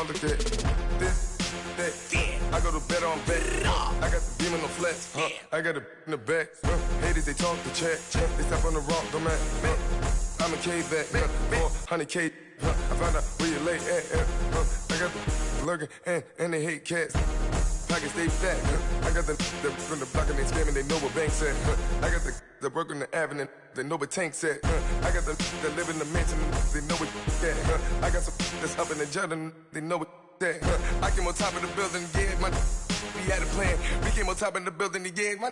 Oh, look at this, that. I go to bed on bed. I got the beam on the flex. I got the in the back. Haters, they talk the chat. They step on the rock, don't man. I'm a K-back. 400K. I found out where you lay at. I got the lurking and they hate cats. Pockets stay fat. I got the from the block and they scamming. They know what banks at. I got the work on the avenue. They know what tanks at. I got the live in the mansion. They know what that. I got some that's up in the jungle. They know what that. I came on top of the building. Yeah, we had a plan. We came on top of the building. Yeah,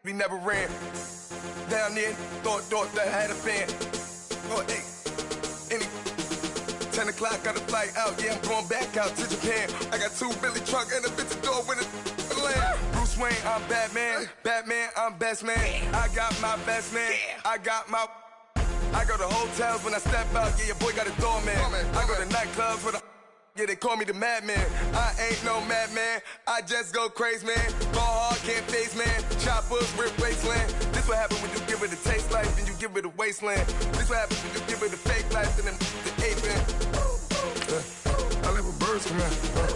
we never ran. Down there, thought that had a fan. Oh, hey, 10 o'clock, got a flight out. Yeah, I'm going back out to Japan. I got 2 Billy truck and a bitch door with a land. Bruce Wayne, I'm Batman. Batman, I'm best man. I got my best man. I go to hotels when I step out. Yeah, your boy got a doorman. I go to nightclubs with a. Yeah, they call me the madman. I ain't no madman. I just go crazy, man. Ball hard, can't face, man. Choppers, rip wasteland. This what happen when you give it a taste life and you give it a wasteland. This what happens when you give it a fake life and then the aping. I live with birds come in.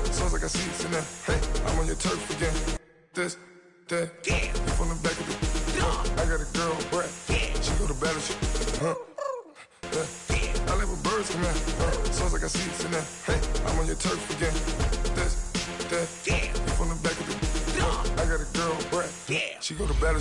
Sounds like I see it in there. Hey, I'm on your turf again. This, that. You from the back of the. I got a girl, Brett. She go to battle. I live with birds come in. Sounds like I see it in there. Hey, I'm on your turf again. This, that. You from the back of the. I got a girl, Brett. She go to battle.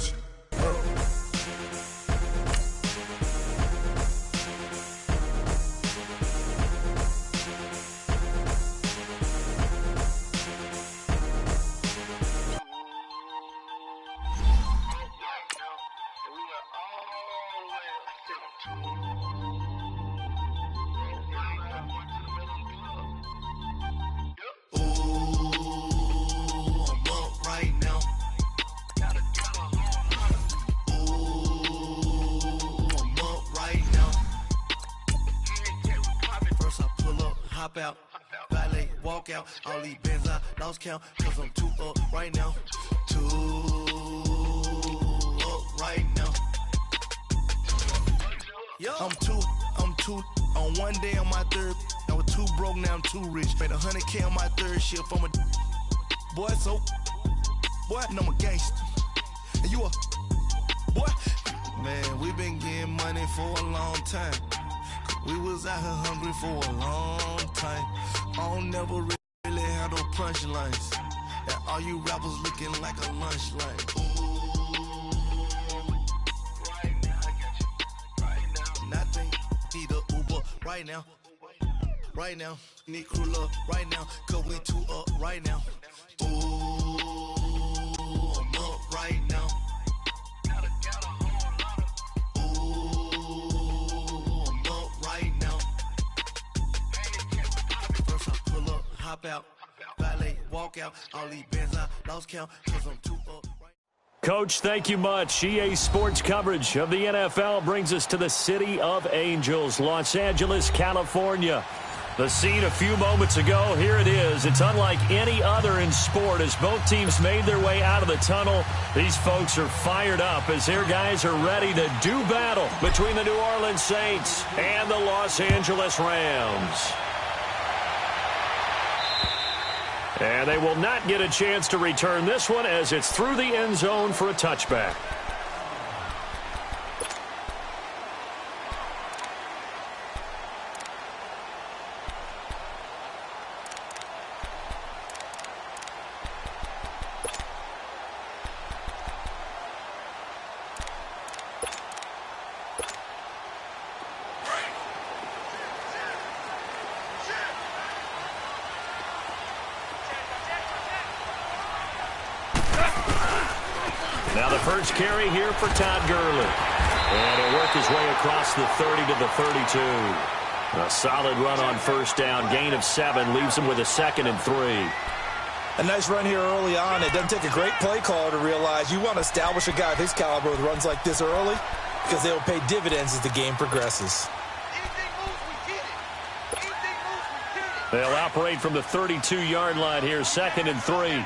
Out, valet, walk out, all these bands I lost count, cause I'm 2 up right now, 2 up right now. I'm two, on one day on my third, I was 2 broke, now I'm 2 rich, made 100K on my third shift from a boy, so, boy, and I'm a gangster, and you a, boy, man, we been getting money for a long time. We was out here hungry for a long time. I don't never really have no punchlines. And all you rappers looking like a lunch line. Right now, I got you. Right now. Nothing. Need a Uber right now. Right now. Need crew love right now. Cause we 2 up right now. Ooh, I'm up right now. Hop out, valet, walk out, all these bands I lost count, cause I'm 2 up. Coach, thank you much. EA Sports coverage of the NFL brings us to the City of Angels, Los Angeles, California. The scene a few moments ago, here it is. It's unlike any other in sport as both teams made their way out of the tunnel. These folks are fired up as their guys are ready to do battle between the New Orleans Saints and the Los Angeles Rams. And they will not get a chance to return this one as it's through the end zone for a touchback. Now the first carry here for Todd Gurley. And he'll work his way across the 30 to the 32. A solid run on first down. Gain of 7 leaves him with a 2nd and 3. A nice run here early on. It doesn't take a great play caller to realize you want to establish a guy of his caliber with runs like this early because they will pay dividends as the game progresses. They'll operate from the 32-yard line here, 2nd and 3.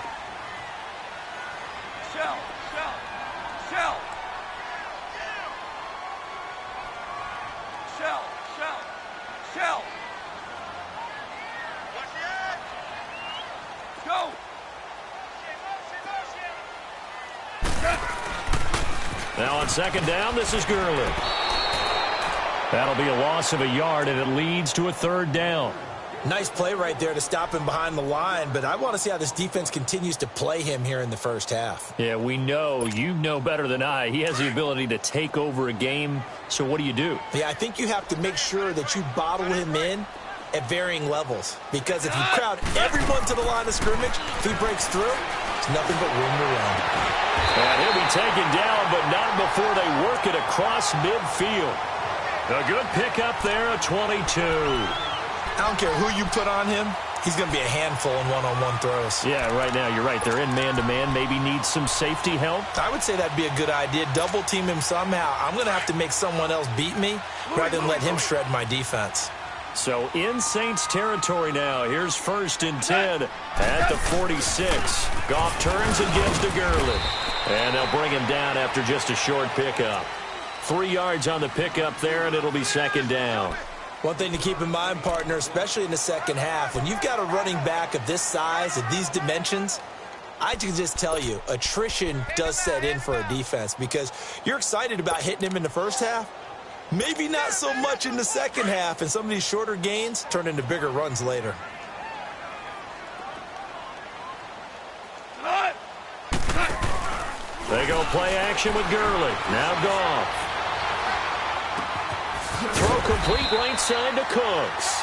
Now on second down, this is Gurley. That'll be a loss of a yard, and it leads to a third down. Nice play right there to stop him behind the line, but I want to see how this defense continues to play him here in the first half. Yeah, we know. You know better than I. He has the ability to take over a game, so what do you do? Yeah, I think you have to make sure that you bottle him in at varying levels, because if you crowd everyone to the line of scrimmage, if he breaks through, it's nothing but room to run. And he'll be taken down, but not before they work it across midfield. A good pickup there, a 22. I don't care who you put on him. He's going to be a handful in one-on-one throws. Yeah, right now, you're right. They're in man-to-man. Maybe need some safety help. I would say that'd be a good idea. Double team him somehow. I'm going to have to make someone else beat me rather than let him shred my defense. So in Saints territory now. Here's 1st and 10 at the 46. Goff turns and gives to Gurley. And they'll bring him down after just a short pickup. 3 yards on the pickup there, and it'll be second down. One thing to keep in mind, partner, especially in the second half, when you've got a running back of this size, of these dimensions, I can just tell you, attrition does set in for a defense because you're excited about hitting him in the first half. Maybe not so much in the second half, and some of these shorter gains turn into bigger runs later. They go play action with Gurley. Now Goff. Throw complete right side to Cooks.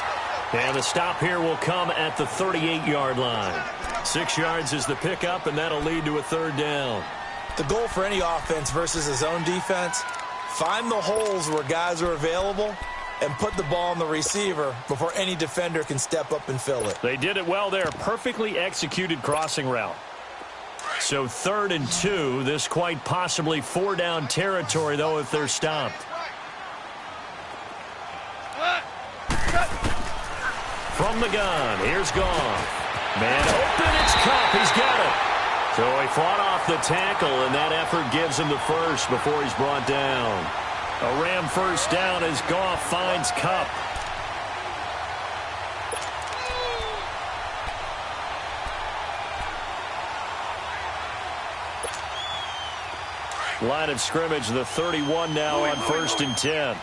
And the stop here will come at the 38-yard line. 6 yards is the pickup, and that'll lead to a third down. The goal for any offense versus a zone defense, find the holes where guys are available and put the ball on the receiver before any defender can step up and fill it. They did it well there. Perfectly executed crossing route. So 3rd and 2. This quite possibly 4-down territory, though, if they're stopped. From the gun, here's Goff. Man open, it's Kupp. He's got it. So he fought off the tackle, and that effort gives him the first before he's brought down. A Ram first down as Goff finds Kupp. Line of scrimmage, the 31 now on 1st and 10.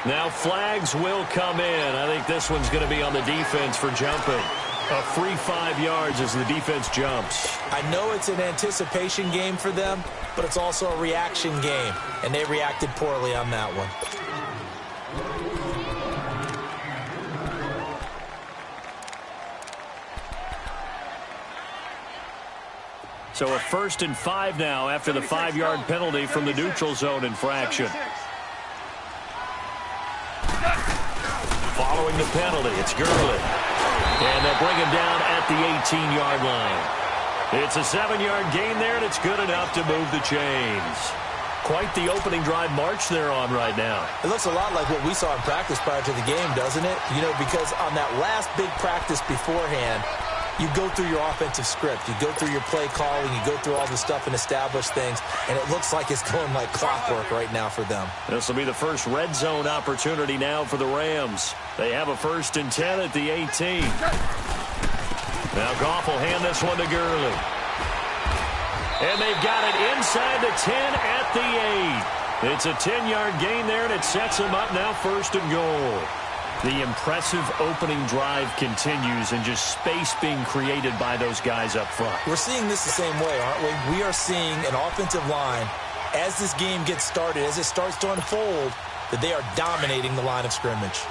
Now flags will come in. I think this one's going to be on the defense for jumping. A free 5 yards as the defense jumps. I know it's an anticipation game for them, but it's also a reaction game, and they reacted poorly on that one. So a 1st and 5 now after the 5-yard penalty from the neutral zone infraction. Following the penalty, it's Gurley. And they'll bring him down at the 18-yard line. It's a 7-yard gain there, and it's good enough to move the chains. Quite the opening drive march they're on right now. It looks a lot like what we saw in practice prior to the game, doesn't it? You know, because on that last big practice beforehand, you go through your offensive script. You go through your play calling. You go through all the stuff and establish things. And it looks like it's going like clockwork right now for them. This will be the first red zone opportunity now for the Rams. They have a 1st and 10 at the 18. Now Goff will hand this one to Gurley. And they've got it inside the 10 at the 8. It's a 10-yard gain there, and it sets them up now 1st and goal. The impressive opening drive continues, and just space being created by those guys up front. We're seeing this the same way, aren't we? We are seeing an offensive line, as this game gets started, as it starts to unfold, that they are dominating the line of scrimmage.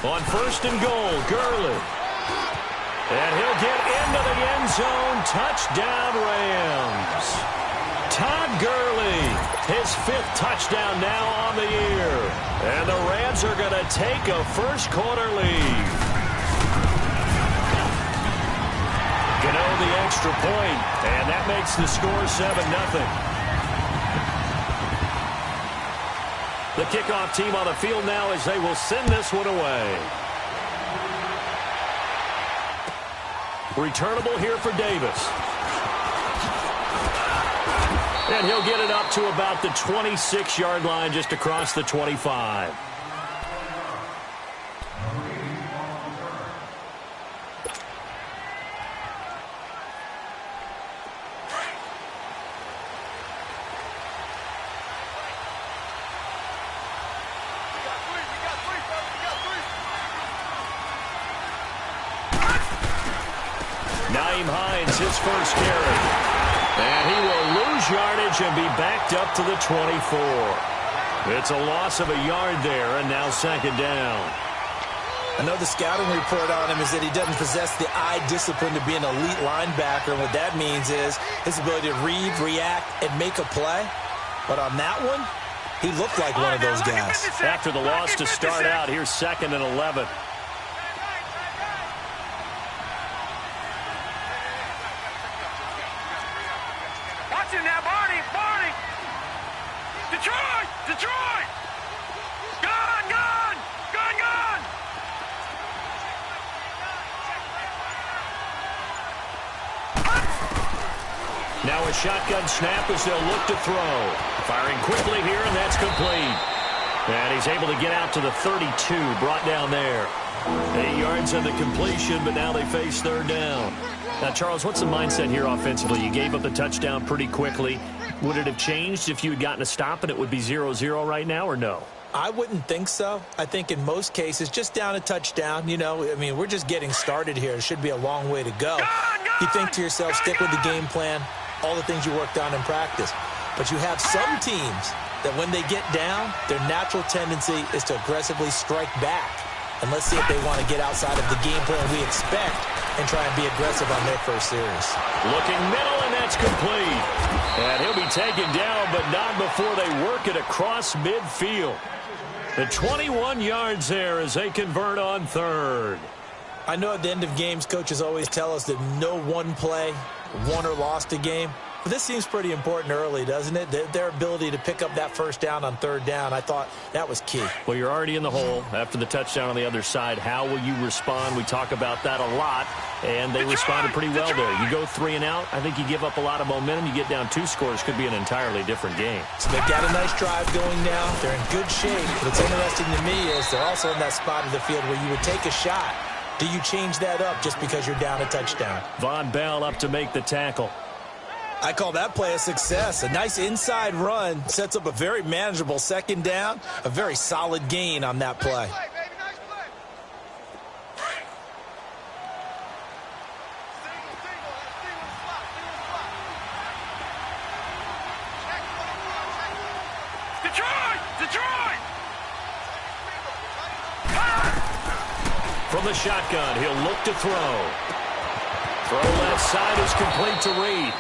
On 1st and goal, Gurley. And he'll get into the end zone. Touchdown, Rams. Todd Gurley, his 5th touchdown now on the year. And the Rams are going to take a first-quarter lead. Gano the extra point, and that makes the score 7-0. The kickoff team on the field now as they will send this one away. Returnable here for Davis. And he'll get it up to about the 26-yard line, just across the 25. Hines, his first carry. And he will lose yardage and be backed up to the 24. It's a loss of a yard there, and now second down. I know the scouting report on him is that he doesn't possess the eye discipline to be an elite linebacker. And what that means is his ability to read, react, and make a play. But on that one, he looked like one of those guys. After the loss to start out, here's 2nd and 11. Watch him now, Barney! Barney! Detroit! Detroit! Gone! Gone! Gone! Gone! Now a shotgun snap as they'll look to throw. Firing quickly here, and that's complete. And he's able to get out to the 32, brought down there. 8 yards on the completion, but now they face third down. Now, Charles, what's the mindset here offensively? You gave up the touchdown pretty quickly. Would it have changed if you had gotten a stop and it would be 0-0 right now, or no? I wouldn't think so. I think in most cases, just down a touchdown, you know, I mean, we're just getting started here. It should be a long way to go. You think to yourself, stick with the game plan, all the things you worked on in practice. But you have some teams that when they get down, their natural tendency is to aggressively strike back. And let's see if they want to get outside of the game plan we expect and try and be aggressive on their first series. Looking middle, and that's complete. And he'll be taken down, but not before they work it across midfield. The 21 yards there as they convert on third. I know at the end of games, coaches always tell us that no one play won or lost a game. But this seems pretty important early, doesn't it? Their ability to pick up that first down on third down, I thought that was key. Well, you're already in the hole after the touchdown on the other side. How will you respond? We talk about that a lot, and they responded pretty well there. You go 3 and out, I think you give up a lot of momentum. You get down 2 scores, could be an entirely different game. So they've got a nice drive going now. They're in good shape. What's interesting to me is they're also in that spot of the field where you would take a shot. Do you change that up just because you're down a touchdown? Von Bell up to make the tackle. I call that play a success. A nice inside run sets up a very manageable second down. A very solid gain on that play. Detroit! Detroit! From the shotgun, he'll look to throw. Throw left side is complete to Reed.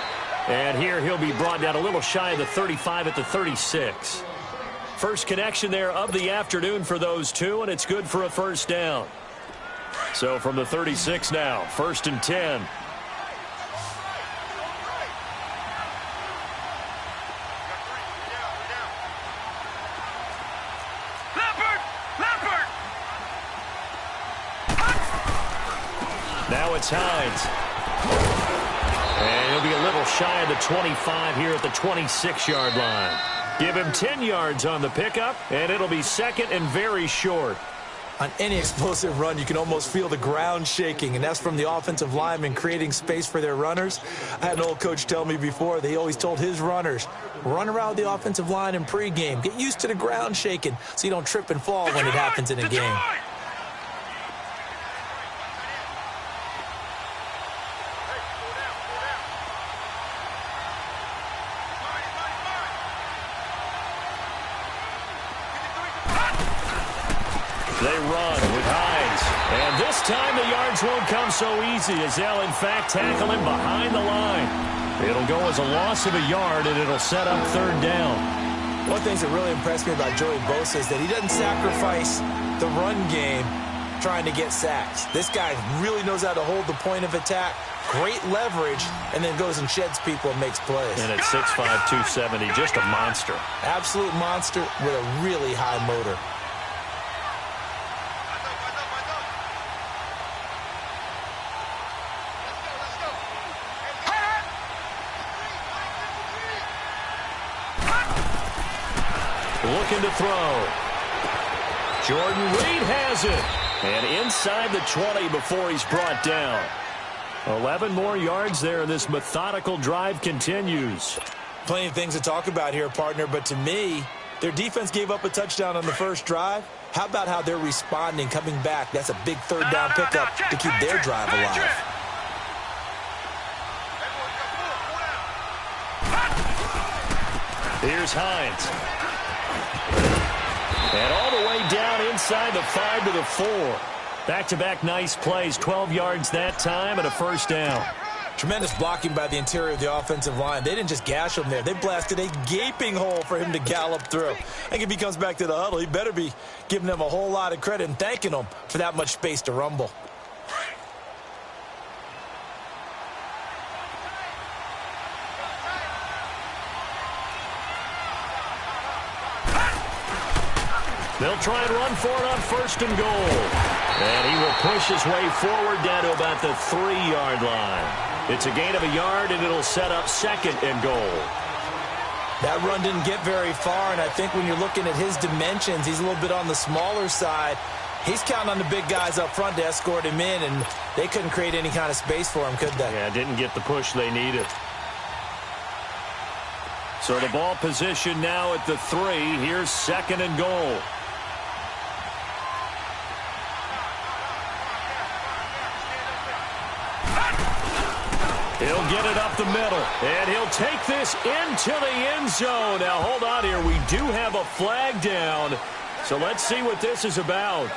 And here he'll be brought down a little shy of the 35 at the 36. First connection there of the afternoon for those two, and it's good for a first down. So from the 36 now, 1st and 10. Now it's Hines. And he'll be a little shy of the 25 here at the 26-yard line. Give him 10 yards on the pickup, and it'll be 2nd and very short. On any explosive run, you can almost feel the ground shaking, and that's from the offensive linemen creating space for their runners. I had an old coach tell me before, they always told his runners, run around the offensive line in pregame. Get used to the ground shaking so you don't trip and fall when it happens in a game. They run with Hines. And this time the yards won't come so easy as they'll, in fact, tackle him behind the line. It'll go as a loss of a yard, and it'll set up third down. One of the things that really impressed me about Joey Bosa is that he doesn't sacrifice the run game trying to get sacks. This guy really knows how to hold the point of attack, great leverage, and then goes and sheds people and makes plays. And at 6'5", 270, just a monster. Absolute monster with a really high motor. Looking to throw. Jordan Reed has it. And inside the 20 before he's brought down. 11 more yards there, and this methodical drive continues. Plenty of things to talk about here, partner, but to me, their defense gave up a touchdown on the first drive. How about how they're responding, coming back? That's a big third down pickup to keep their drive alive. Here's Hines. And all the way down inside the 5 to the 4. Back-to-back nice plays, 12 yards that time and a first down. Tremendous blocking by the interior of the offensive line. They didn't just gash him there. They blasted a gaping hole for him to gallop through. I think if he comes back to the huddle, he better be giving them a whole lot of credit and thanking them for that much space to rumble. They'll try and run for it on 1st and goal. And he will push his way forward down to about the 3-yard line. It's a gain of a yard, and it'll set up 2nd and goal. That run didn't get very far, and I think when you're looking at his dimensions, he's a little bit on the smaller side. He's counting on the big guys up front to escort him in, and they couldn't create any kind of space for him, could they? Yeah, didn't get the push they needed. So the ball position now at the 3. Here's 2nd and goal. He'll get it up the middle, and he'll take this into the end zone. Now, hold on here. We do have a flag down, so let's see what this is about.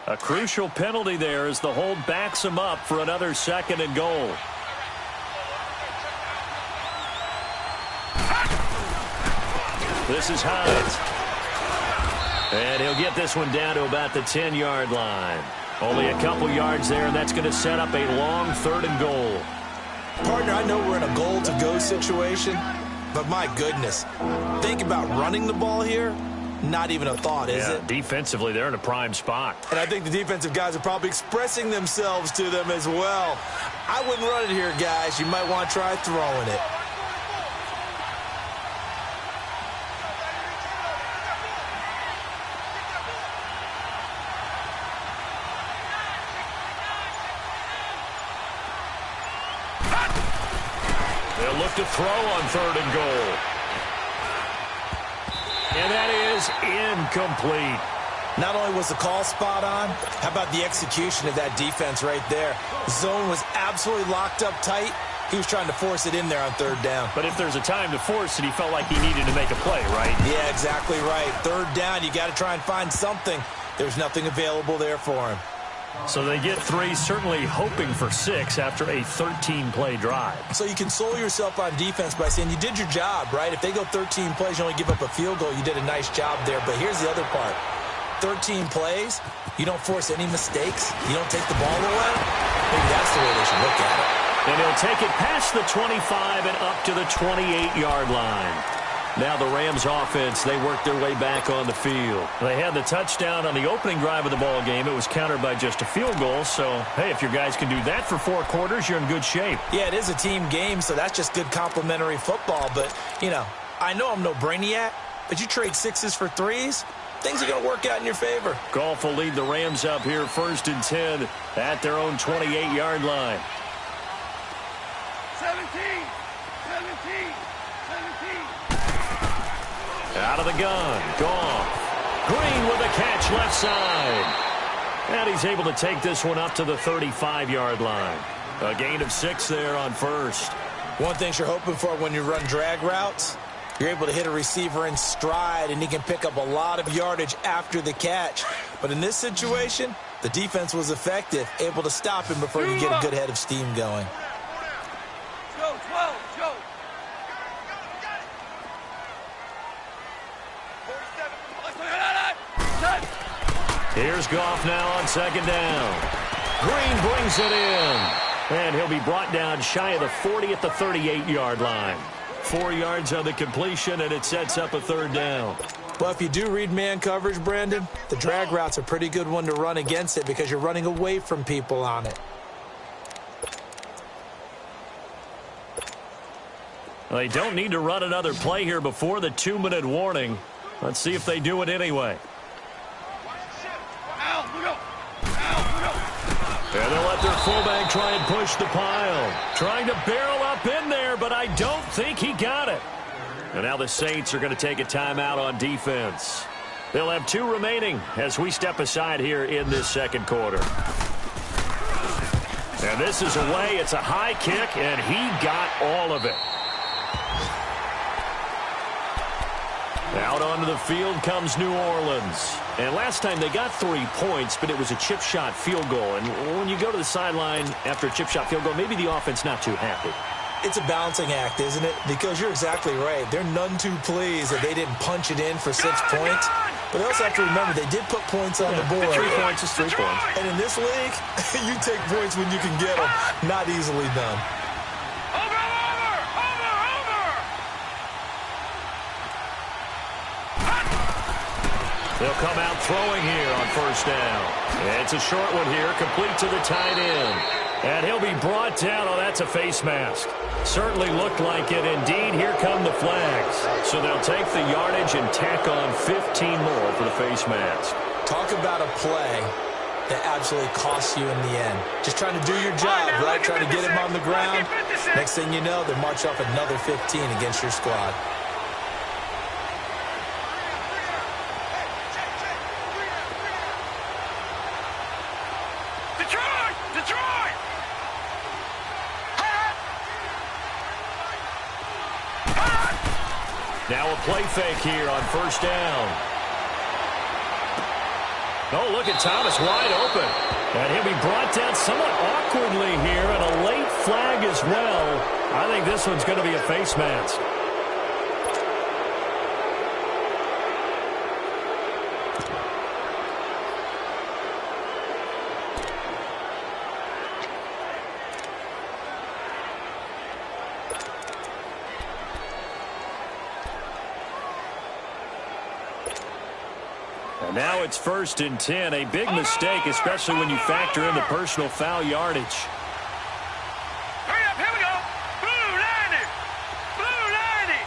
A crucial penalty there as the hold backs him up for another 2nd and goal. This is Hines. And he'll get this one down to about the 10-yard line. Only a couple yards there, and that's going to set up a long 3rd and goal. Partner, I know we're in a goal-to-go situation, but my goodness, think about running the ball here. Not even a thought, is it? Defensively, they're in a prime spot. And I think the defensive guys are probably expressing themselves to them as well. I wouldn't run it here, guys. You might want to try throwing it. They'll look to throw on 3rd and goal. And that is incomplete. Not only was the call spot on, how about the execution of that defense right there? The zone was absolutely locked up tight. He was trying to force it in there on 3rd down. But if there's a time to force it, he felt like he needed to make a play, right? Yeah, exactly right. 3rd down, you got to try and find something. There's nothing available there for him. So they get 3, certainly hoping for 6 after a 13-play drive. So you console yourself on defense by saying you did your job, right? If they go 13 plays, you only give up a field goal, you did a nice job there. But here's the other part. 13 plays, you don't force any mistakes, you don't take the ball away. Maybe that's the way they should look at it. And he'll take it past the 25 and up to the 28-yard line. Now the Rams offense, they work their way back on the field. They had the touchdown on the opening drive of the ball game. It was countered by just a field goal. So, hey, if your guys can do that for 4 quarters, you're in good shape. Yeah, it is a team game, so that's just good complimentary football. But, you know, I know I'm no brainiac, but you trade 6s for 3s, things are going to work out in your favor. Goff will lead the Rams up here 1st and 10 at their own 28-yard line. 17. Out of the gun, Goff. Green with a catch left side. And he's able to take this one up to the 35-yard line. A gain of 6 there on 1st. One thing you're hoping for when you run drag routes, you're able to hit a receiver in stride, and he can pick up a lot of yardage after the catch. But in this situation, the defense was effective, able to stop him before you get a good head of steam going. Go, 12, go. 47. Here's Goff now on 2nd down. Green brings it in. And he'll be brought down shy of the 40 at the 38-yard line. 4 yards on the completion, and it sets up a 3rd down. Well, if you do read man coverage, Brandon, the drag route's a pretty good one to run against it because you're running away from people on it. Well, they don't need to run another play here before the 2-minute warning. Let's see if they do it anyway. And they'll let their fullback try and push the pile. Trying to barrel up in there, but I don't think he got it. And now the Saints are going to take a timeout on defense. They'll have 2 remaining as we step aside here in this second quarter. And this is away. It's a high kick, and he got all of it. Out onto the field comes New Orleans. And last time they got 3 points, but it was a chip shot field goal. And when you go to the sideline after a chip shot field goal, maybe the offense not too happy. It's a balancing act, isn't it? Because you're exactly right. They're none too pleased that they didn't punch it in for 6 points. But they also have to remember they did put points on the board. 3 points is 3 points. And in this league, you take points when you can get them. Not easily done. They'll come out throwing here on first down. It's a short one here, complete to the tight end. And he'll be brought down. Oh, that's a face mask. Certainly looked like it. Indeed, here come the flags. So they'll take the yardage and tack on 15 more for the face mask. Talk about a play that absolutely costs you in the end. Just trying to do your job, right? Trying to get him on the ground. Next thing you know, they march up another 15 against your squad. Now a play fake here on first down. Oh, look at Thomas wide open. And he'll be brought down somewhat awkwardly here, and a late flag as well. I think this one's going to be a face mask. And now it's 1st and 10. A big mistake, especially when you factor in the personal foul yardage. Hurry up, here we go. Blue 90. Blue 90.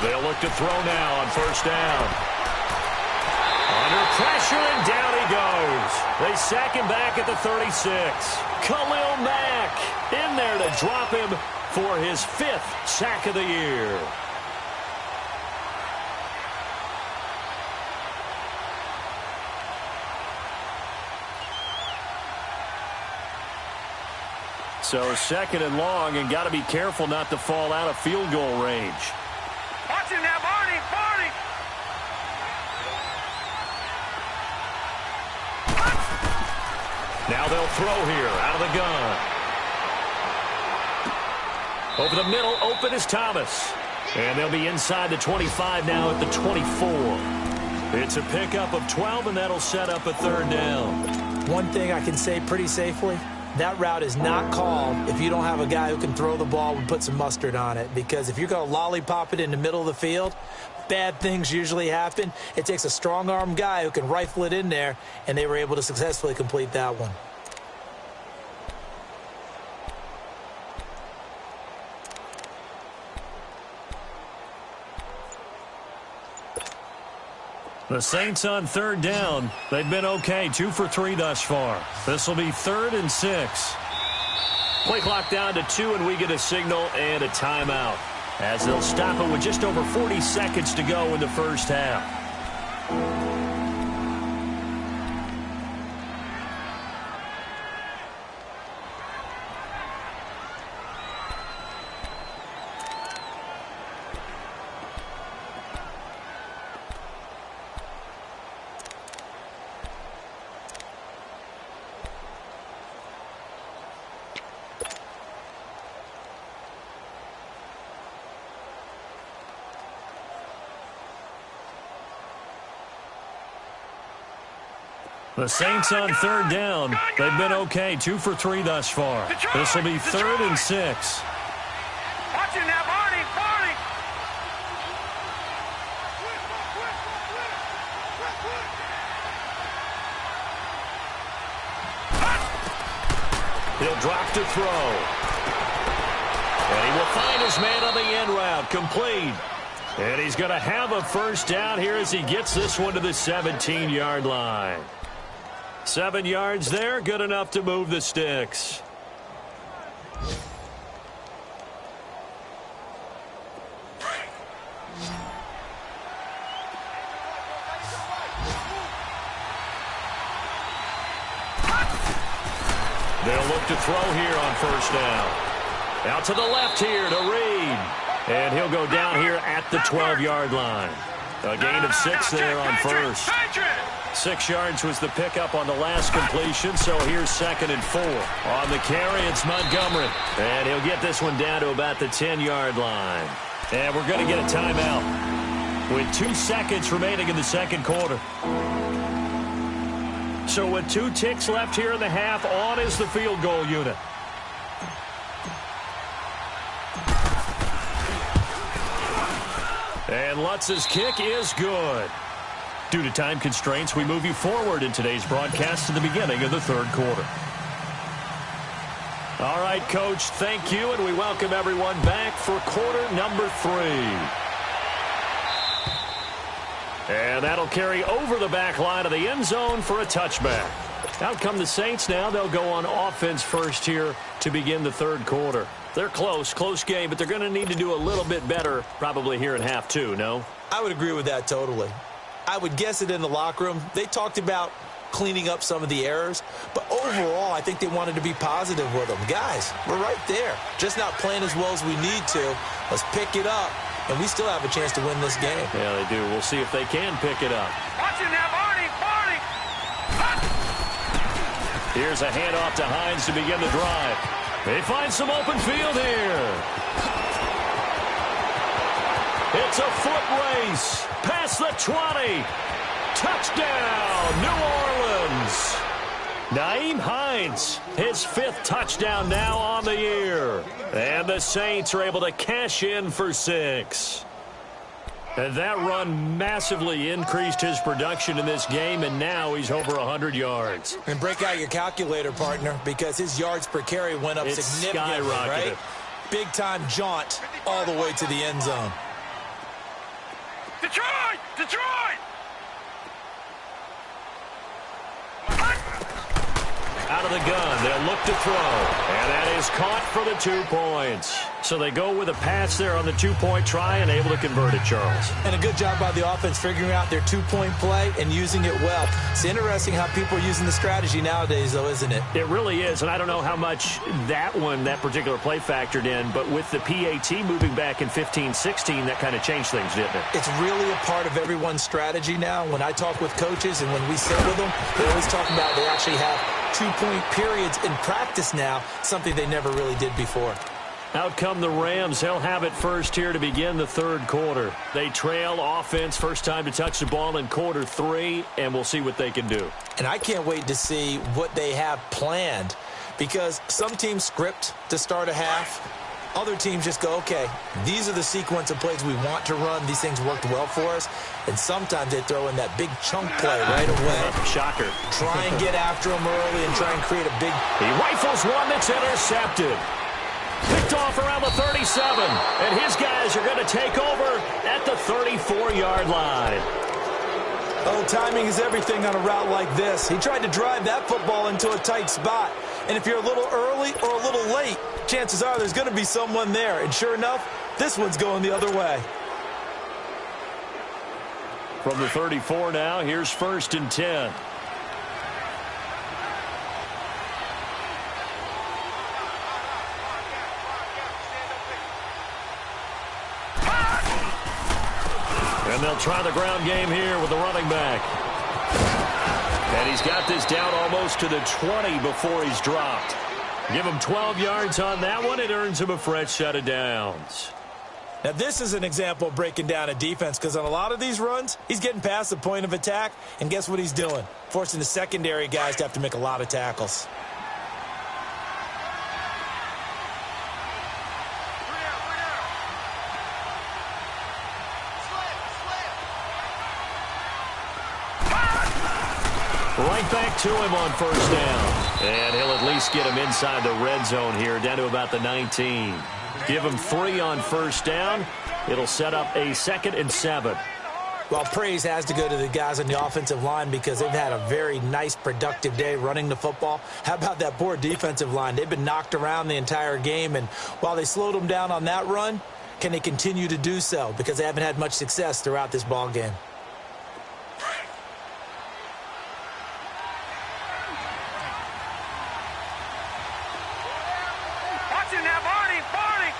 They'll look to throw now on first down. Under pressure, and down he goes. They sack him back at the 36. Khalil Mack in there to drop him for his 5th sack of the year. So 2nd and long, and got to be careful not to fall out of field goal range. Watch him now, Barney, Barney. Now they'll throw here out of the gun. Over the middle, open is Thomas. And they'll be inside the 25 now at the 24. It's a pickup of 12, and that'll set up a 3rd down. One thing I can say pretty safely, that route is not called if you don't have a guy who can throw the ball and put some mustard on it. Because if you're going to lollipop it in the middle of the field, bad things usually happen. It takes a strong-arm guy who can rifle it in there, and they were able to successfully complete that one. The Saints on 3rd down. They've been okay, 2 for 3 thus far. This will be 3rd and 6. Play clock down to 2, and we get a signal and a timeout, as they'll stop it with just over 40 seconds to go in the first half. The Saints on 3rd down. They've been okay, 2 for 3 thus far. This will be 3rd and 6. Watch him now, Barney, Barney. He'll drop to throw. And he will find his man on the end route, complete. And he's going to have a 1st down here as he gets this one to the 17-yard line. 7 yards there, good enough to move the sticks. They'll look to throw here on first down. Out to the left here to Reed. And he'll go down here at the 12-yard line. A gain of 6 there on first. 6 yards was the pickup on the last completion, so here's 2nd and 4. On the carry, it's Montgomery. And he'll get this one down to about the 10-yard line. And we're going to get a timeout with 2 seconds remaining in the second quarter. So with 2 ticks left here in the half, on is the field goal unit. And Lutz's kick is good. Due to time constraints, we move you forward in today's broadcast to the beginning of the third quarter. All right, Coach, thank you, and we welcome everyone back for quarter number 3. And that'll carry over the back line of the end zone for a touchback. Out come the Saints now. They'll go on offense first here to begin the third quarter. They're close game, but they're going to need to do a little bit better probably here in half 2, no? I would agree with that totally. I would guess it in the locker room. They talked about cleaning up some of the errors, but overall, I think they wanted to be positive with them. Guys, we're right there. Just not playing as well as we need to. Let's pick it up. And we still have a chance to win this game. Yeah, they do. We'll see if they can pick it up. Watch it now, Barney! Here's a handoff to Hines to begin the drive. They find some open field here. It's a foot race. Past the 20. Touchdown, New Orleans. Nyheim Hines, his 5th touchdown now on the year. And the Saints are able to cash in for 6. And that run massively increased his production in this game, and now he's over 100 yards. And break out your calculator, partner, because his yards per carry went up significantly, right? Big-time jaunt all the way to the end zone. Detroit! Detroit! Out of the gun, they'll look to throw. And that is caught for the 2 points. So they go with a pass there on the 2-point try and able to convert it, Charles. And a good job by the offense figuring out their 2-point play and using it well. It's interesting how people are using the strategy nowadays, though, isn't it? It really is, and I don't know how much that particular play factored in, but with the PAT moving back in 15-16, that kind of changed things, didn't it? It's really a part of everyone's strategy now. When I talk with coaches and when we sit with them, they always talk about they actually have 2-point periods in practice now, something they never really did before. Out come the Rams. They'll have it first here to begin the third quarter. They trail offense, first time to touch the ball in quarter 3, and we'll see what they can do. And I can't wait to see what they have planned, because some teams script to start a half. Other teams just go, okay, these are the sequence of plays we want to run. These things worked well for us. And sometimes they throw in that big chunk play right away. Shocker. Try and get after them early and try and create a big... He rifles one that's intercepted. Picked off around the 37. And his guys are going to take over at the 34-yard line. Oh, timing is everything on a route like this. He tried to drive that football into a tight spot. And if you're a little early or a little late, chances are there's going to be someone there. And sure enough, this one's going the other way. From the 34 now, here's 1st and 10. And they'll try the ground game here with the running back. And he's got this down almost to the 20 before he's dropped. Give him 12 yards on that one. It earns him a fresh set of downs. Now, this is an example of breaking down a defense, because on a lot of these runs, he's getting past the point of attack, and guess what he's doing? Forcing the secondary guys to have to make a lot of tackles. Right back to him on first down. And he'll at least get him inside the red zone here, down to about the 19. Give him 3 on first down. It'll set up a 2nd and 7. Well, praise has to go to the guys on the offensive line because they've had a very nice, productive day running the football. How about that poor defensive line? They've been knocked around the entire game, and while they slowed them down on that run, can they continue to do so? Because they haven't had much success throughout this ball game. Watch it now, Barney, Barney.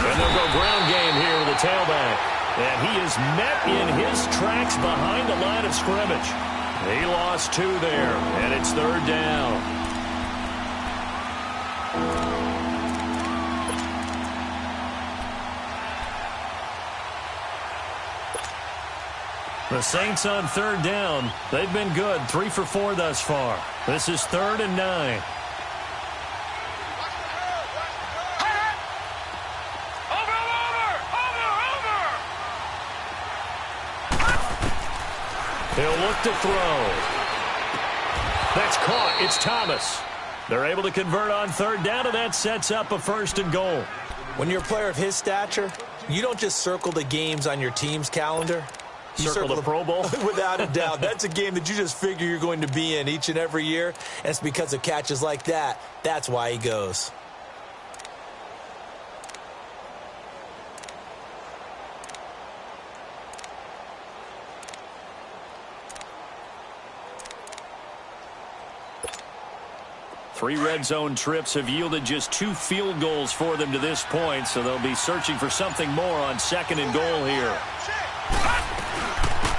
And they'll go ground game here with the tailback. And he is met in his tracks behind the line of scrimmage. He lost 2 there, and it's 3rd down. The Saints on 3rd down. They've been good, 3 for 4 thus far. This is 3rd and 9. He'll look to throw. That's caught. It's Thomas. They're able to convert on 3rd down, and that sets up a 1st and goal. When you're a player of his stature, you don't just circle the games on your team's calendar. You circle the Pro Bowl? Without a doubt. That's a game that you just figure you're going to be in each and every year. And it's because of catches like that. That's why he goes. Three red zone trips have yielded just 2 field goals for them to this point, so they'll be searching for something more on 2nd and goal here.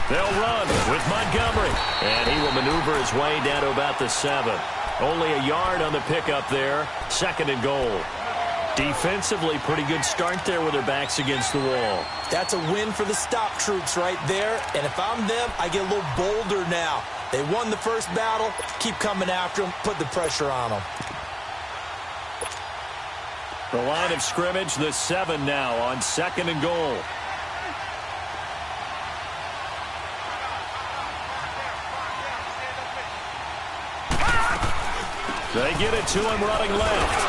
They'll run with Montgomery, and he will maneuver his way down to about the 7. Only a yard on the pickup there. 2nd and goal. Defensively, pretty good start there with their backs against the wall. That's a win for the stop troops right there, and if I'm them, I get a little bolder now. They won the first battle. Keep coming after them. Put the pressure on them. The line of scrimmage, the 7 now on 2nd and goal. They get it to him running left.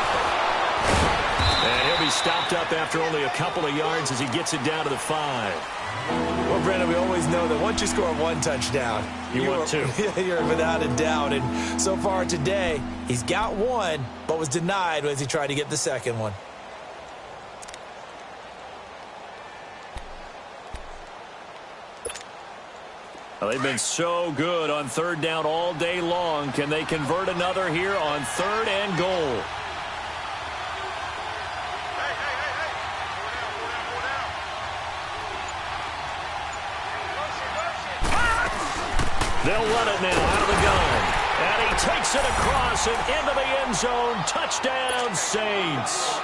And he'll be stopped up after only a couple of yards as he gets it down to the 5. Well, Brandon, we always know that once you score 1 touchdown, you want 2. You're without a doubt. And so far today, he's got 1, but was denied as he tried to get the 2nd one. Well, they've been so good on 3rd down all day long. Can they convert another here on 3rd and goal? They'll run it now out of the gun. And he takes it across and into the end zone. Touchdown, Saints.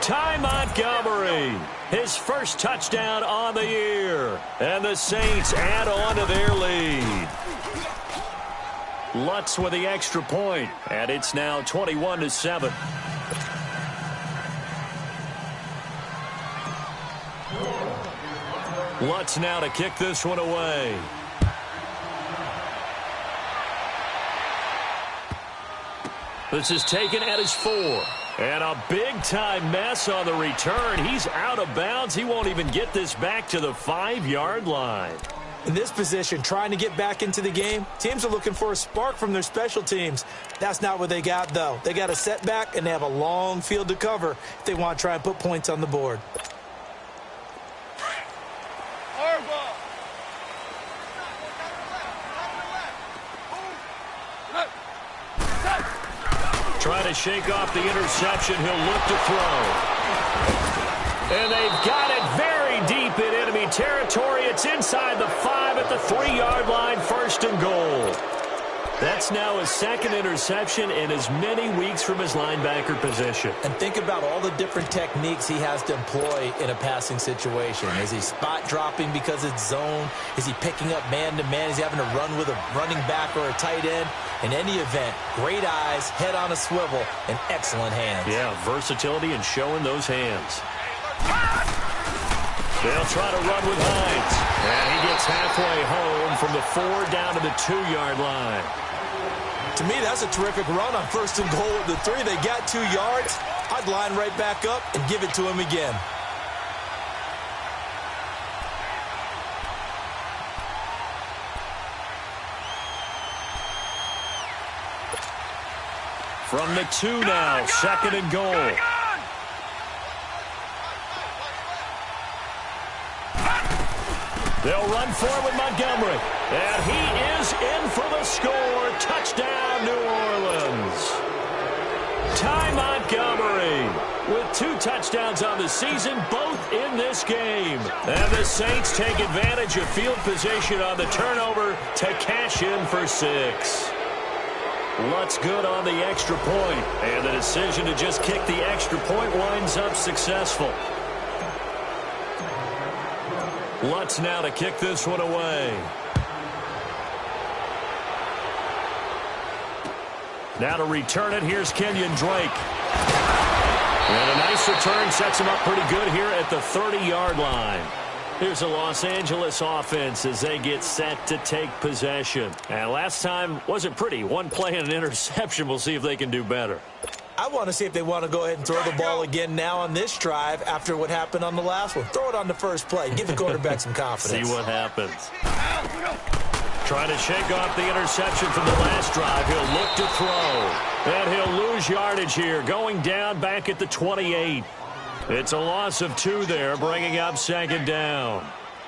Ty Montgomery, his first touchdown on the year. And the Saints add on to their lead. Lutz with the extra point, and it's now 21-7. Lutz now to kick this one away. This is taken at his 4. And a big-time mess on the return. He's out of bounds. He won't even get this back to the 5-yard line. In this position, trying to get back into the game, teams are looking for a spark from their special teams. That's not what they got, though. They got a setback, and they have a long field to cover if they want to try and put points on the board. Trying to shake off the interception. He'll look to throw. And they've got it very deep in enemy territory. It's inside the 5 at the 3-yard line. 1st and goal. That's now his 2nd interception in as many weeks from his linebacker position. And think about all the different techniques he has to employ in a passing situation. Is he spot dropping because it's zone? Is he picking up man-to-man? Is he having to run with a running back or a tight end? In any event, great eyes, head on a swivel, and excellent hands. Yeah, versatility and showing those hands. They'll try to run with Hines. And he gets halfway home from the 4 down to the 2-yard line. To me, that's a terrific run on 1st and goal at the 3. They got 2 yards. I'd line right back up and give it to him again. From the 2 now, 2nd and goal. They'll run for it with Montgomery. And he is in for the score. Touchdown, New Orleans. Ty Montgomery with 2 touchdowns on the season, both in this game. And the Saints take advantage of field position on the turnover to cash in for 6. Lutz good on the extra point, and the decision to just kick the extra point winds up successful. Lutz now to kick this one away. Now to return it, here's Kenyon Drake. And a nice return sets him up pretty good here at the 30-yard line. Here's the Los Angeles offense as they get set to take possession. And last time wasn't pretty. 1 play and an interception. We'll see if they can do better. I want to see if they want to go ahead and throw the ball again now on this drive after what happened on the last one. Throw it on the first play. Give the quarterback some confidence. See what happens. Trying to shake off the interception from the last drive. He'll look to throw. And he'll lose yardage here. Going down back at the 28. It's a loss of 2 there, bringing up 2nd down.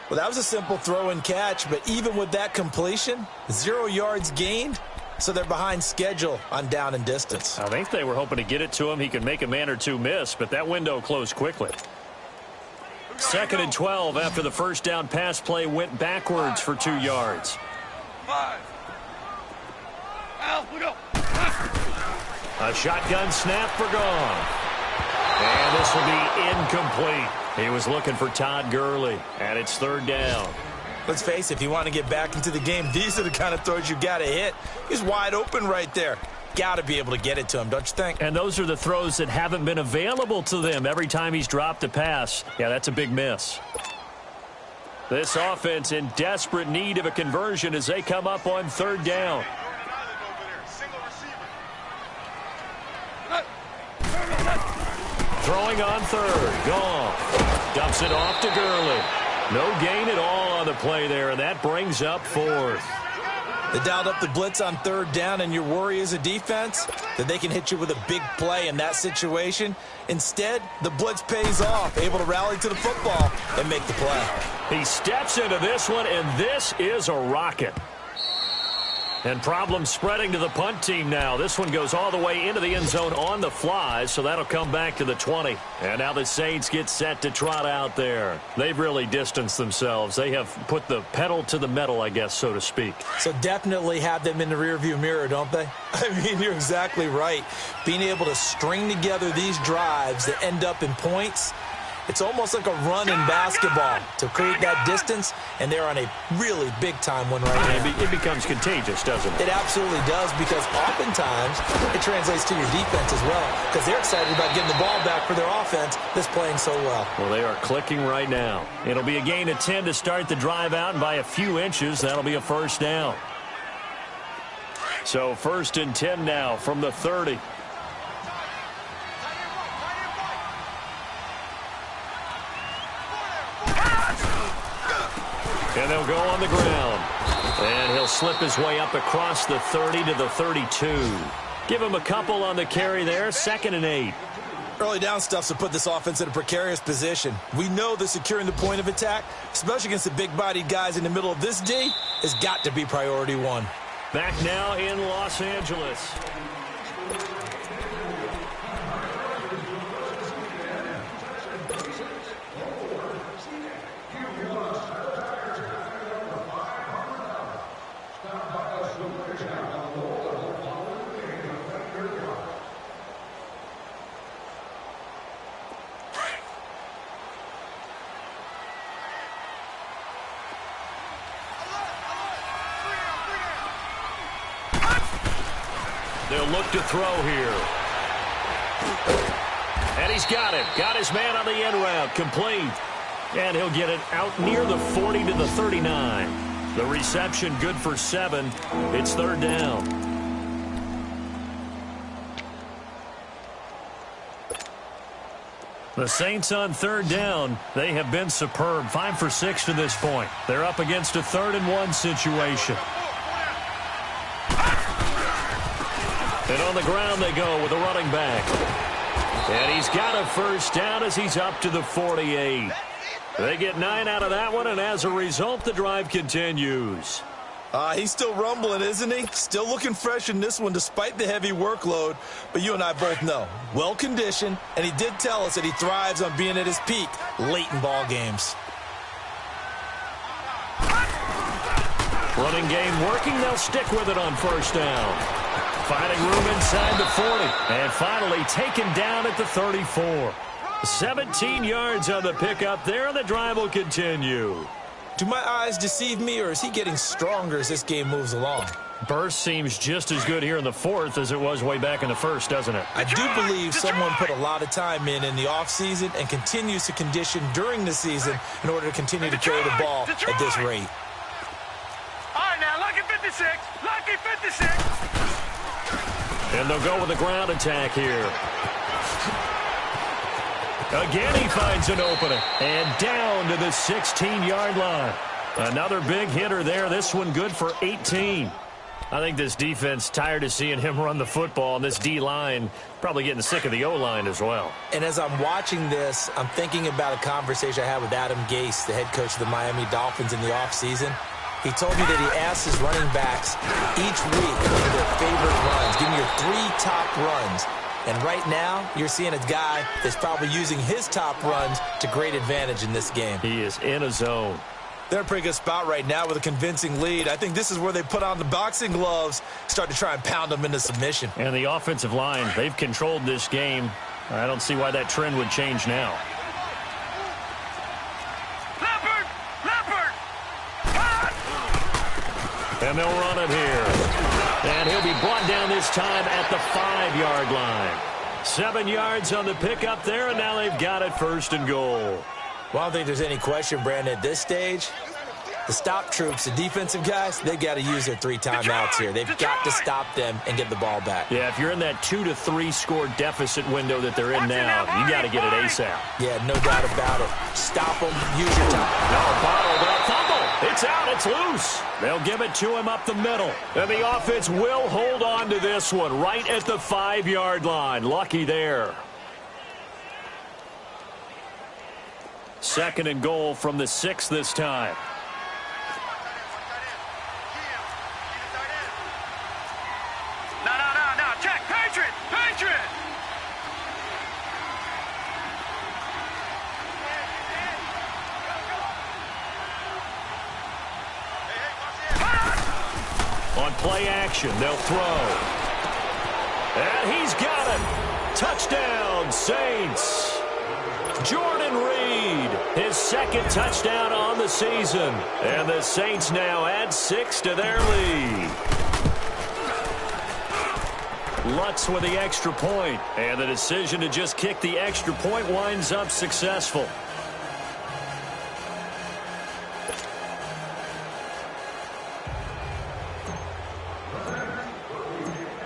Well, that was a simple throw and catch, but even with that completion, 0 yards gained, so they're behind schedule on down and distance. I think they were hoping to get it to him. He could make a man or 2 miss, but that window closed quickly. 2nd and 12 after the first down pass play went backwards for 2 yards. 5. Al, we go. A shotgun snap for gone. And this will be incomplete. He was looking for Todd Gurley, and it's 3rd down. Let's face it, if you want to get back into the game, these are the kind of throws you got to hit. He's wide open right there. Got to be able to get it to him, don't you think? And those are the throws that haven't been available to them every time he's dropped a pass. Yeah, that's a big miss. This offense in desperate need of a conversion as they come up on 3rd down. Throwing on 3rd. Goff dumps it off to Gurley. No gain at all on the play there, and that brings up 4th. They dialed up the blitz on 3rd down, and your worry as a defense that they can hit you with a big play in that situation. Instead, the blitz pays off, able to rally to the football and make the play. He steps into this one, and this is a rocket. And problems spreading to the punt team now. This one goes all the way into the end zone on the fly, so that'll come back to the 20. And now the Saints get set to trot out there. They've really distanced themselves. They have put the pedal to the metal, I guess, so to speak. So definitely have them in the rearview mirror, don't they? I mean, you're exactly right. Being able to string together these drives that end up in points, it's almost like a run in basketball to create that distance, and they're on a really big-time one right now. It becomes contagious, doesn't it? It absolutely does, because oftentimes it translates to your defense as well, because they're excited about getting the ball back for their offense that's playing so well. Well, they are clicking right now. It'll be a gain of 10 to start the drive out, and by a few inches, that'll be a 1st down. So 1st and 10 now from the 30. And they'll go on the ground. And he'll slip his way up across the 30 to the 32. Give him a couple on the carry there. 2nd and 8. Early down stuff's to put this offense in a precarious position. We know that securing the point of attack, especially against the big-bodied guys in the middle of this D, has got to be priority 1. Back now in Los Angeles. They'll look to throw here. And he's got it. Got his man on the end route. Complete. And he'll get it out near the 40 to the 39. The reception good for 7. It's 3rd down. The Saints on third down, they have been superb. 5 for 6 to this point. They're up against a 3rd and 1 situation. And on the ground they go with a running back. And he's got a first down as he's up to the 48. They get 9 out of that one, and as a result, the drive continues. He's still rumbling, isn't he? Still looking fresh in this one despite the heavy workload. But you and I both know, well-conditioned, and he did tell us that he thrives on being at his peak late in ball games. Running game working. They'll stick with it on first down. Finding room inside the 40. And finally taken down at the 34. 17 yards on the pickup there, and the drive will continue. Do my eyes deceive me, or is he getting stronger as this game moves along? Burst seems just as good here in the 4th as it was way back in the 1st, doesn't it? I do believe someone put a lot of time in the offseason and continues to condition during the season in order to continue to carry the ball at this rate. All right, now, lucky 56. Lucky 56. And they'll go with the ground attack here. Again, he finds an opening. And down to the 16-yard line. Another big hitter there. This one good for 18. I think this defense tired of seeing him run the football, and this D-line probably getting sick of the O-line as well. And as I'm watching this, I'm thinking about a conversation I had with Adam Gase, the head coach of the Miami Dolphins in the offseason. He told me that he asked his running backs each week for their favorite runs. Give me your 3 top runs. And right now, you're seeing a guy that's probably using his top runs to great advantage in this game. He is in a zone. They're in a pretty good spot right now with a convincing lead. I think this is where they put on the boxing gloves, start to try and pound them into submission. And the offensive line, they've controlled this game. I don't see why that trend would change now. And they'll run it here. And he'll be brought down this time at the 5-yard line. 7 yards on the pickup there, and now they've got it 1st and goal. Well, I don't think there's any question, Brandon, at this stage. The stop troops, the defensive guys, they've got to use their 3 timeouts here. They've got to stop them and get the ball back. Yeah, if you're in that 2 to 3 score deficit window that they're in now, you got to get it ASAP. Yeah, no doubt about it. Stop them, use your time. No, bottled up, fumble. It's out, it's loose. They'll give it to him up the middle. And the offense will hold on to this one right at the 5-yard line. Lucky there. 2nd and goal from the 6 this time. No. Check. Patriot. On play action, they'll throw. And he's got it. Touchdown, Saints. Jordan Reed, his 2nd touchdown on the season. And the Saints now add 6 to their lead. Lutz with the extra point. And the decision to just kick the extra point winds up successful.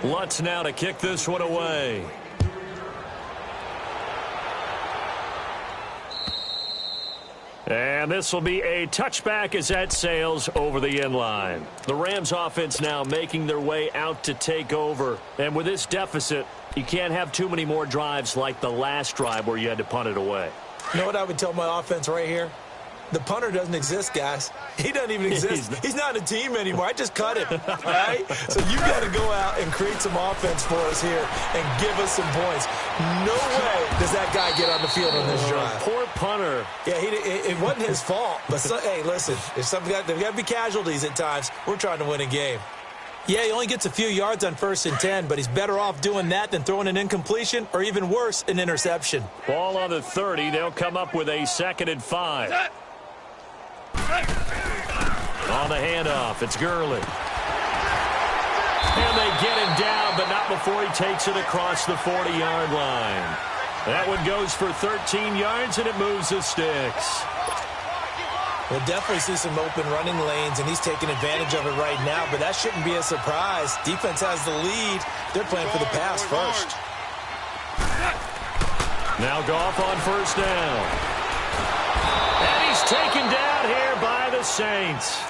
Lutz now to kick this one away. And this will be a touchback as that sails over the end line. The Rams offense now making their way out to take over. And with this deficit, you can't have too many more drives like the last drive where you had to punt it away. You know what I would tell my offense right here? The punter doesn't exist, guys. He doesn't even exist. He's not a team anymore. I just cut him, all right? So you got to go out and create some offense for us here and give us some points. No way does that guy get on the field on this drive. Poor punter. Yeah, it wasn't his fault. But, hey, listen, there's got to be casualties at times. We're trying to win a game. Yeah, he only gets a few yards on 1st and 10, but he's better off doing that than throwing an incompletion or even worse, an interception. Ball on the 30. They'll come up with a 2nd and 5. On the handoff, it's Gurley. And they get him down, but not before he takes it across the 40-yard line. That one goes for 13 yards, and it moves the sticks. We'll definitely see some open running lanes, and he's taking advantage of it right now, but that shouldn't be a surprise. Defense has the lead. They're playing for the pass first. Now Goff on first down. And he's taken down here by the Saints.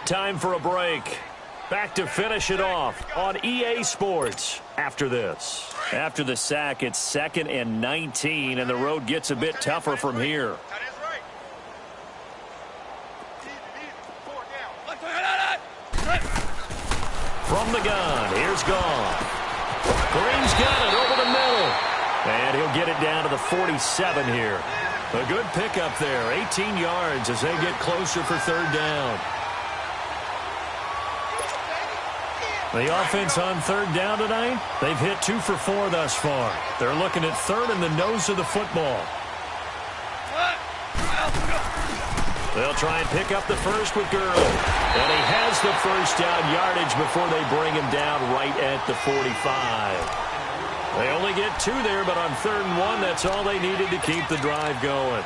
Time for a break. Back to finish it off on EA Sports after this. After the sack, it's 2nd and 19, and the road gets a bit tougher from here. From the gun, here's Goff. Green's got it over the middle. And he'll get it down to the 47 here. A good pickup there, 18 yards as they get closer for 3rd down. The offense on 3rd down tonight, they've hit 2 for 4 thus far. They're looking at 3rd and the nose of the football. They'll try and pick up the first with Gurley. And he has the first down yardage before they bring him down right at the 45. They only get 2 there, but on 3rd and 1, that's all they needed to keep the drive going.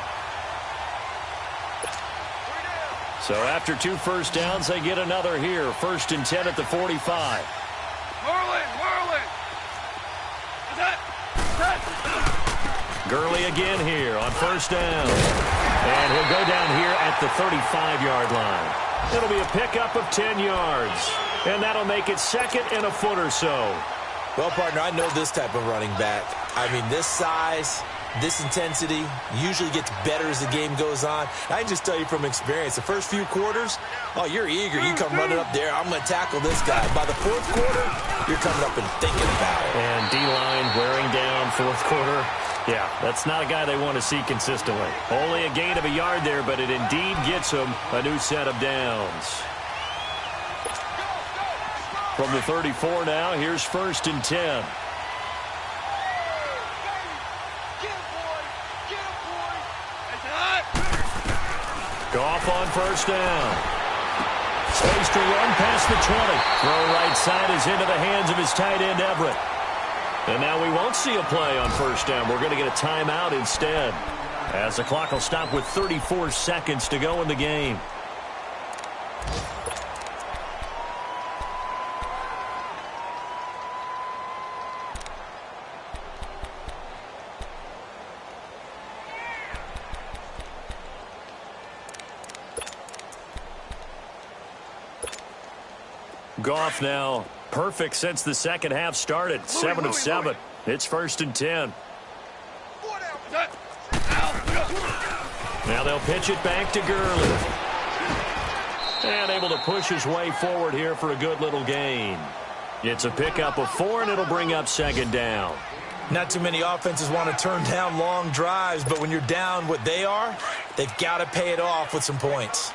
So after 2 first downs, they get another here. 1st and 10 at the 45. Gurley again here on 1st down. And he'll go down here at the 35-yard line. It'll be a pickup of 10 yards. And that'll make it 2nd and a foot or so. Well, partner, I know this type of running back. I mean, this size, this intensity usually gets better as the game goes on. I can just tell you from experience, the first few quarters, oh, you're eager. You come running up there. I'm going to tackle this guy. By the 4th quarter, you're coming up and thinking about it. And D-line wearing down 4th quarter. Yeah, that's not a guy they want to see consistently. Only a gain of a yard there, but it indeed gets them a new set of downs. From the 34 now, here's 1st and 10. Goff on 1st down. Space to run past the 20. Throw right side is into the hands of his tight end, Everett. And now we won't see a play on 1st down. We're going to get a timeout instead, as the clock will stop with 34 seconds to go in the game. Goff now perfect since the 2nd half started. 7 of 7. It's 1st and 10. Now they'll pitch it back to Gurley. And able to push his way forward here for a good little gain. It's a pickup of 4, and it'll bring up 2nd down. Not too many offenses want to turn down long drives, but when you're down what they are, they've got to pay it off with some points.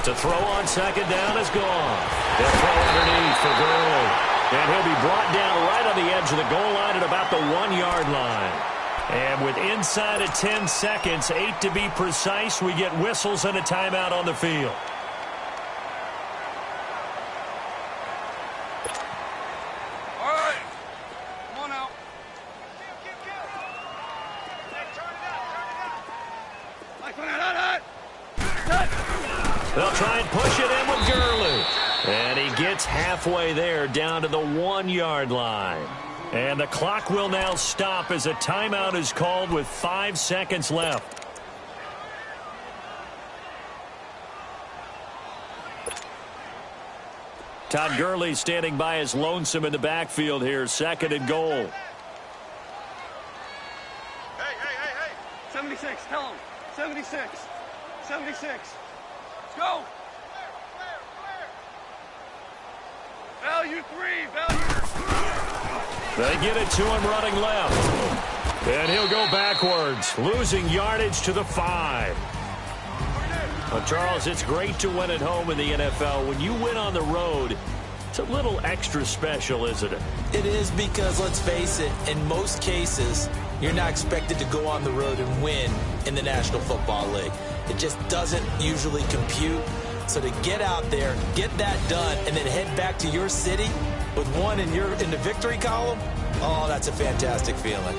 To throw on 2nd down is gone. They'll throw underneath for Gurley. And he'll be brought down right on the edge of the goal line at about the 1-yard line. And with inside of 10 seconds, 8 to be precise, we get whistles and a timeout on the field. All right. Come on out. They'll try and push it in with Gurley. And he gets halfway there down to the 1-yard line. And the clock will now stop as a timeout is called with 5 seconds left. Todd Gurley standing by as lonesome in the backfield here. 2nd and goal. Hey. 76, tell him. 76. 76. Let's go. Value 3, value. They get it to him running left. And he'll go backwards, losing yardage to the 5. Well, Charles, it's great to win at home in the NFL. When you win on the road, it's a little extra special, isn't it? It is, because, let's face it, in most cases, you're not expected to go on the road and win in the National Football League. It just doesn't usually compute. So to get out there, get that done, and then head back to your city with one in the victory column, oh, that's a fantastic feeling.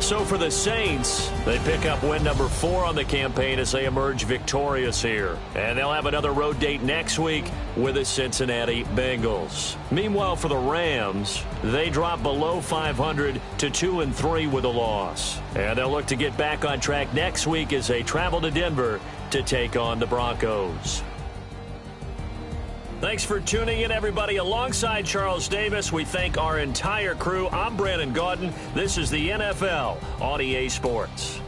So for the Saints, they pick up win number 4 on the campaign as they emerge victorious here. And they'll have another road date next week with the Cincinnati Bengals. Meanwhile, for the Rams, they drop below 500 to 2-3 with a loss. And they'll look to get back on track next week as they travel to Denver to take on the Broncos. Thanks for tuning in, everybody. Alongside Charles Davis, we thank our entire crew. I'm Brandon Gaudin. This is the NFL on EA Sports.